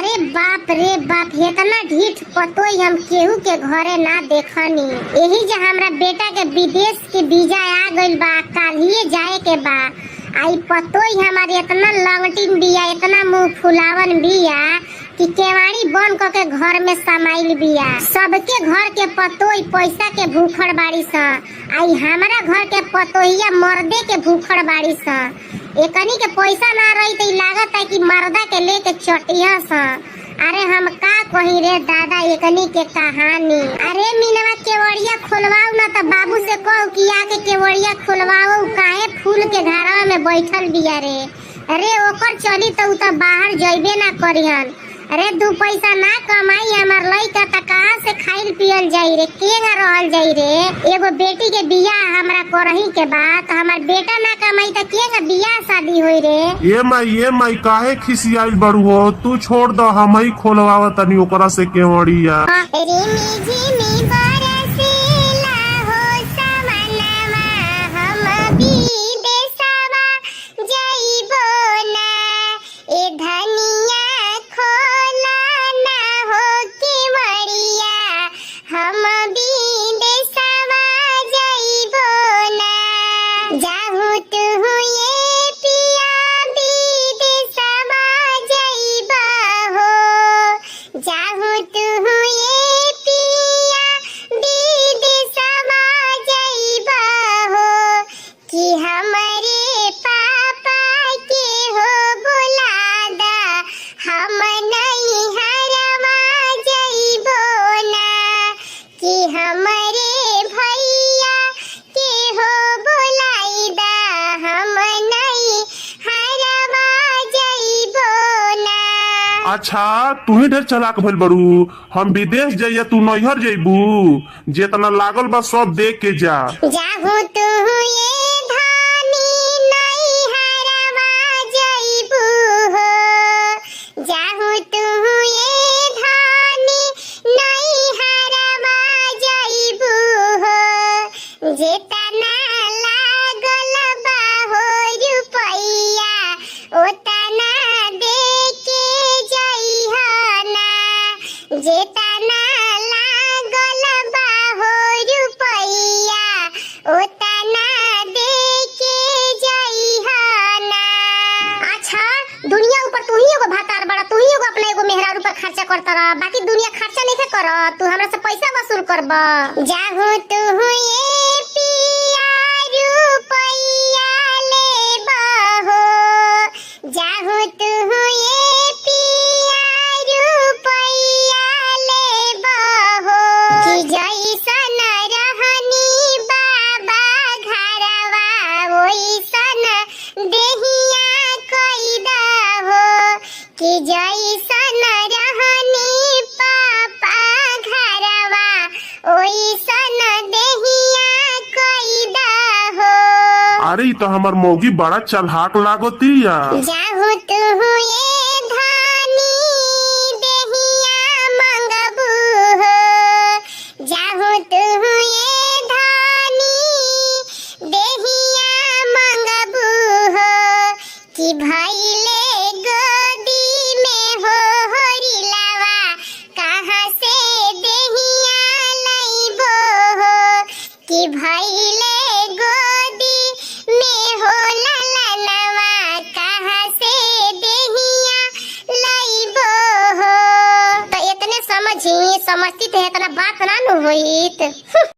अरे बाप रे बाप, इतना ढीठ पतोई हम केहू के घरे ना देखनी। यही जे हमरा बेटा के विदेश के वीजा आ गइल बा, काल्हिए जाए के बा। आई पतोई हमारी इतना लंगटिन बिया, इतना मुंह फुलावन बिया कि केवाड़ी बंद करके घर में समाइल बिया। सबके घर के पतोई पैसा के भूखड़ बाड़ी सा, आई हमारा घर के पतोहिया मर्दे के भूखड़ बाड़ी सा। एकनी के पैसा ना रही तो लागत है कि मर्दा के लेके चटिया सा। अरे हम का कही रे दादा एकनी के कहानी। अरे मीनवा केवड़िया खोलवाऊ ना तो बाबू से कहो कि आके केवड़िया खोलवाओ, काहे फूल के घरवा में बैठल बिया रे। अरे ओकर चली तो बाहर जइबे ना करिहन। अरे दू पैसा ना कमाई हमार लइका त कहां से खाइल पियल जाई रे, केगा रहल जाई रे। एगो बेटी के बियाह हमरा करही के बाद हमार बेटा ना कमाई त केगा बियाह शादी होई रे। ये माई काहे खिसियाइल बड़ू हो, तू छोड़ दो, हम ही खोलवावा तनी ओकरा से केवड़िया। अच्छा तू ही ढेर चलाक भइल बड़ू, हम विदेश जाइए तू नैहर जइबू, जेतना लागल बा सब देख के जा। जाहू तू ये धानी नैहरवा जइबू हो, जाहू तू ये धानी नैहरवा जइबू हो, जेतना लागल बा हो रुपैया ओतना जेतना लागल बा हो रुपैया ओतना देके जइहना। अच्छा दुनिया ऊपर तू ही एगो भातार बड़ा, तू ही एगो अपना एगो मेहरारू पर खर्चा करत रह, बाकी दुनिया खर्चा नहीं कर, तू हमरा से पैसा वसूल करब। जाहू तू ये पिया रुपैया लेबा हो, जाहू तू ये जैसन रहनी बाबा घरवा ओइसन देहिया कइदा हो, कि जैसन रहनी पापा घरवा ओइसन देहिया कइदा हो। अरे तो हमार मौगी बड़ा चलाक लागतिया। जाहू तू ये जाहू तू ये धानी देहिया मंगबू हो, कि भइले गोदी में हो हरिलावा कहाँ से देहिया लइबो हो, कि भइले गोदी में हो ललनवा कहाँ से देहिया लइबो हो। तो इतने समझी समझती थे, इतना बात ना होइत।